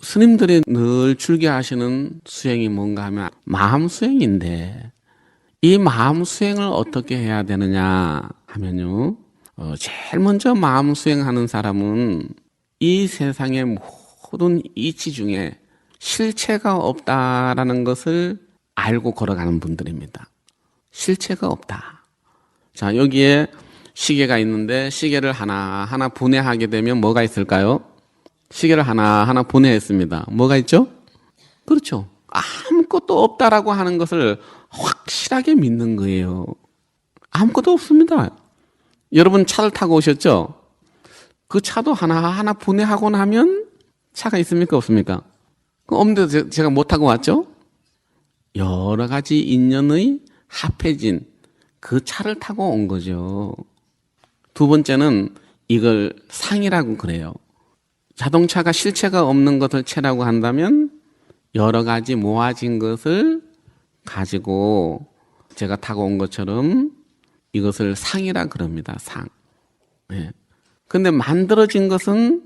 스님들이 늘 즐겨하시는 수행이 뭔가 하면 마음 수행인데, 이 마음 수행을 어떻게 해야 되느냐 하면요, 제일 먼저 마음 수행하는 사람은 이 세상의 모든 이치 중에 실체가 없다라는 것을 알고 걸어가는 분들입니다. 실체가 없다. 자, 여기에 시계가 있는데 시계를 하나하나 분해하게 되면 뭐가 있을까요? 시계를 하나하나 분해했습니다. 뭐가 있죠? 그렇죠. 아무것도 없다라고 하는 것을 확실하게 믿는 거예요. 아무것도 없습니다. 여러분 차를 타고 오셨죠? 그 차도 하나하나 분해하고 나면 차가 있습니까? 없습니까? 없는데 제가 못 타고 왔죠? 여러 가지 인연의 합해진 그 차를 타고 온 거죠. 두 번째는 이걸 상이라고 그래요. 자동차가 실체가 없는 것을 체라고 한다면 여러 가지 모아진 것을 가지고 제가 타고 온 것처럼 이것을 상이라 그럽니다. 상. 네. 근데 만들어진 것은,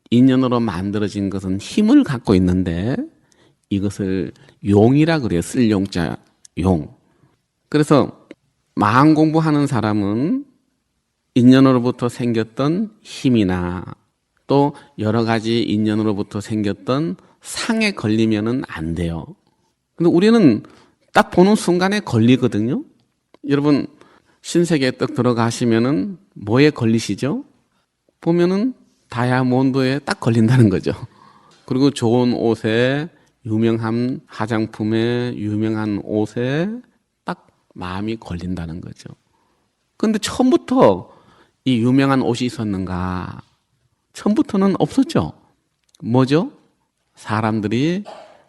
인연으로 만들어진 것은 힘을 갖고 있는데 이것을 용이라 그래요. 쓸 용자, 용. 그래서 마음 공부하는 사람은 인연으로부터 생겼던 힘이나 또 여러 가지 인연으로부터 생겼던 상에 걸리면은 안 돼요. 근데 우리는 딱 보는 순간에 걸리거든요. 여러분, 신세계에 딱 들어가시면은 뭐에 걸리시죠? 보면은 다이아몬드에 딱 걸린다는 거죠. 그리고 좋은 옷에, 유명한 화장품에, 유명한 옷에 딱 마음이 걸린다는 거죠. 근데 처음부터 이 유명한 옷이 있었는가? 처음부터는 없었죠. 뭐죠? 사람들이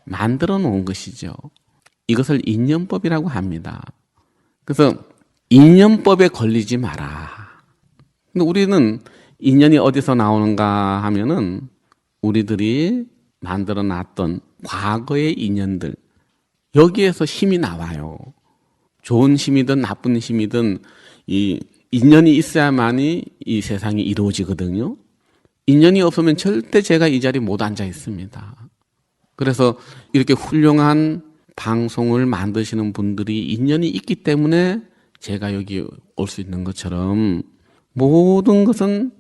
만들어 놓은 것이죠. 이것을 인연법이라고 합니다. 그래서 인연법에 걸리지 마라. 근데 우리는 인연이 어디서 나오는가 하면은 우리들이 만들어 놨던 과거의 인연들, 여기에서 힘이 나와요. 좋은 힘이든 나쁜 힘이든 이 인연이 있어야만이 이 세상이 이루어지거든요. 인연이 없으면 절대 제가 이 자리에 못 앉아 있습니다. 그래서 이렇게 훌륭한 방송을 만드시는 분들이 인연이 있기 때문에 제가 여기 올 수 있는 것처럼 모든 것은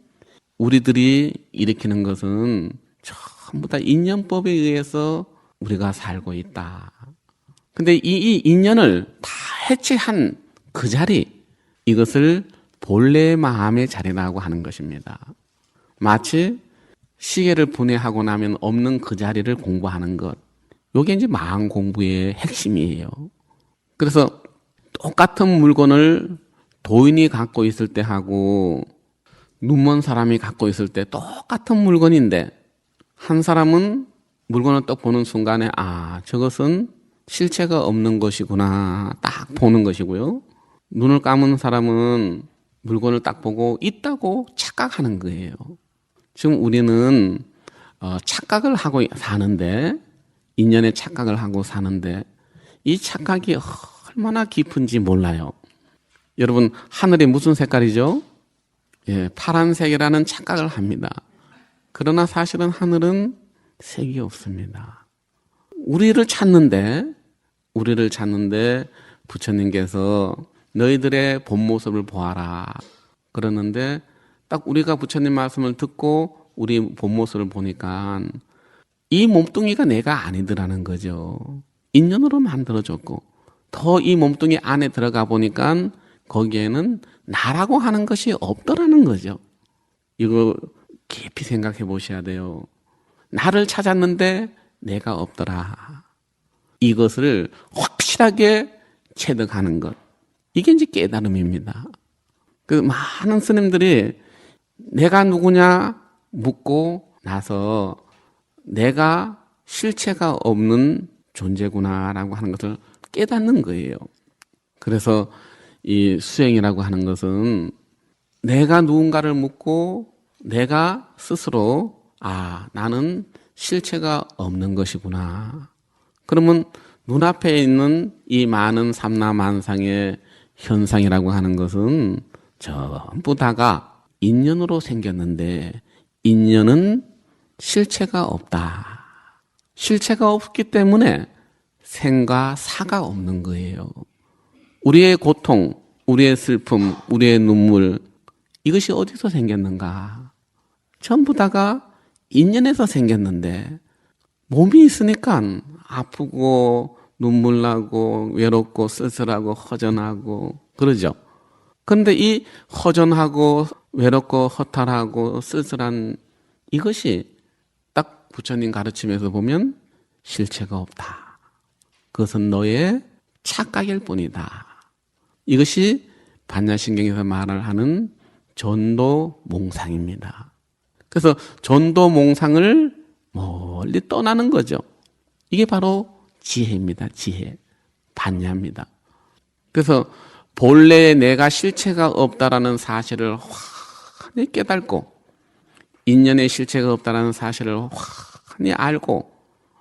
우리들이 일으키는 것은 전부 다 인연법에 의해서 우리가 살고 있다. 근데 이 인연을 다 해체한 그 자리, 이것을 본래의 마음의 자리라고 하는 것입니다. 마치 시계를 분해하고 나면 없는 그 자리를 공부하는 것. 이게 이제 마음 공부의 핵심이에요. 그래서 똑같은 물건을 도인이 갖고 있을 때 하고 눈먼 사람이 갖고 있을 때 똑같은 물건인데 한 사람은 물건을 딱 보는 순간에 저것은 실체가 없는 것이구나 딱 보는 것이고요. 눈을 감은 사람은 물건을 딱 보고 있다고 착각하는 거예요. 지금 우리는 착각을 하고 사는데, 인연의 착각을 하고 사는데 이 착각이 얼마나 깊은지 몰라요. 여러분, 하늘이 무슨 색깔이죠? 예, 파란색이라는 착각을 합니다. 그러나 사실은 하늘은 색이 없습니다. 우리를 찾는데 부처님께서 너희들의 본 모습을 보아라 그러는데, 딱 우리가 부처님 말씀을 듣고 우리 본 모습을 보니까 이 몸뚱이가 내가 아니더라는 거죠. 인연으로 만들어졌고, 더 이 몸뚱이 안에 들어가 보니까 거기에는 나라고 하는 것이 없더라는 거죠. 이거 깊이 생각해 보셔야 돼요. 나를 찾았는데 내가 없더라. 이것을 확실하게 체득하는 것. 이게 이제 깨달음입니다. 그 많은 스님들이 내가 누구냐 묻고 나서 내가 실체가 없는 존재구나라고 하는 것을 깨닫는 거예요. 그래서 이 수행이라고 하는 것은 내가 누군가를 묻고 내가 스스로 나는 실체가 없는 것이구나. 그러면 눈앞에 있는 이 많은 삼라만상의 현상이라고 하는 것은 전부 다가 인연으로 생겼는데 인연은 실체가 없다. 실체가 없기 때문에 생과 사가 없는 거예요. 우리의 고통, 우리의 슬픔, 우리의 눈물, 이것이 어디서 생겼는가? 전부 다가 인연에서 생겼는데 몸이 있으니까 아프고 눈물 나고 외롭고 쓸쓸하고 허전하고 그러죠. 그런데 이 허전하고 외롭고 허탈하고 쓸쓸한 이것이 딱 부처님 가르침에서 보면 실체가 없다. 그것은 너의 착각일 뿐이다. 이것이 반야신경에서 말을 하는 전도몽상입니다. 그래서 전도몽상을 멀리 떠나는 거죠. 이게 바로 지혜입니다. 지혜. 반야입니다. 그래서 본래의 내가 실체가 없다라는 사실을 환히 깨닫고 인연의 실체가 없다라는 사실을 환히 알고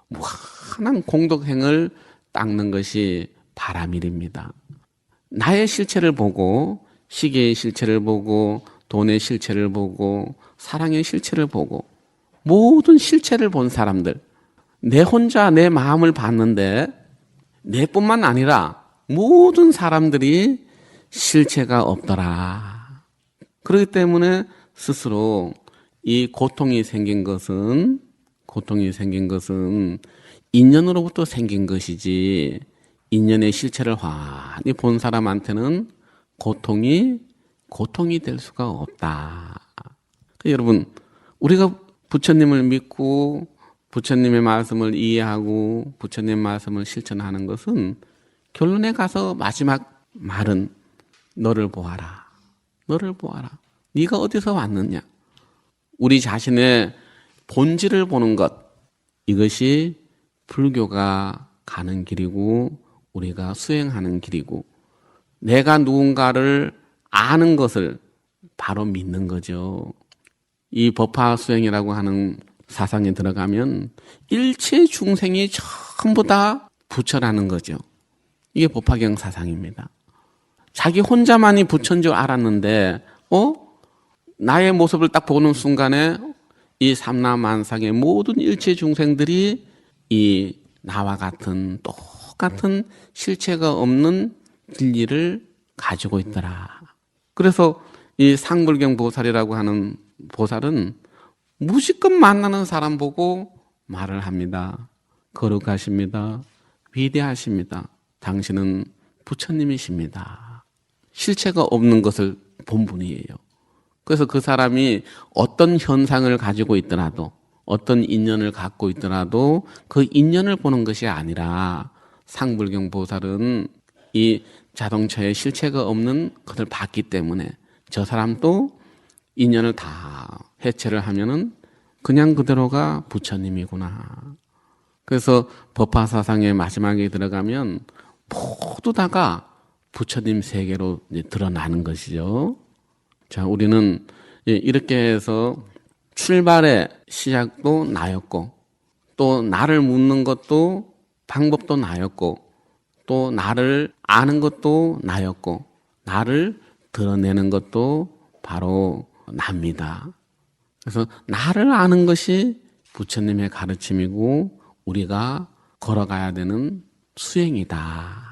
무한한 공덕행을 닦는 것이 바라밀입니다. 나의 실체를 보고 시계의 실체를 보고 돈의 실체를 보고 사랑의 실체를 보고 모든 실체를 본 사람들, 내 혼자 내 마음을 봤는데 내뿐만 아니라 모든 사람들이 실체가 없더라. 그렇기 때문에 스스로 이 고통이 생긴 것은 인연으로부터 생긴 것이지 인연의 실체를 환히 본 사람한테는 고통이 될 수가 없다. 여러분, 우리가 부처님을 믿고 부처님의 말씀을 이해하고 부처님의 말씀을 실천하는 것은 결론에 가서 마지막 말은 너를 보아라. 너를 보아라. 네가 어디서 왔느냐? 우리 자신의 본질을 보는 것, 이것이 불교가 가는 길이고 우리가 수행하는 길이고 내가 누군가를 아는 것을 바로 믿는 거죠. 이 법화 수행이라고 하는 사상에 들어가면 일체 중생이 전부 다 부처라는 거죠. 이게 법화경 사상입니다. 자기 혼자만이 부처인 줄 알았는데 나의 모습을 딱 보는 순간에 이 삼라만상의 모든 일체 중생들이 이 나와 같은 똑같은 실체가 없는 진리를 가지고 있더라. 그래서 이 상불경 보살이라고 하는 보살은 무지껏 만나는 사람 보고 말을 합니다. 거룩하십니다. 위대하십니다. 당신은 부처님이십니다. 실체가 없는 것을 본 분이에요. 그래서 그 사람이 어떤 현상을 가지고 있더라도 어떤 인연을 갖고 있더라도 그 인연을 보는 것이 아니라 상불경 보살은 이 자동차에 실체가 없는 것을 봤기 때문에 저 사람도 인연을 다 해체를 하면은 그냥 그대로가 부처님이구나. 그래서 법화사상의 마지막에 들어가면 모두 다가 부처님 세계로 이제 드러나는 것이죠. 자, 우리는 이렇게 해서 출발의 시작도 나였고 또 나를 묻는 것도 방법도 나였고 또 나를 아는 것도 나였고 나를 드러내는 것도 바로 납니다. 그래서 나를 아는 것이 부처님의 가르침이고 우리가 걸어가야 되는 수행이다.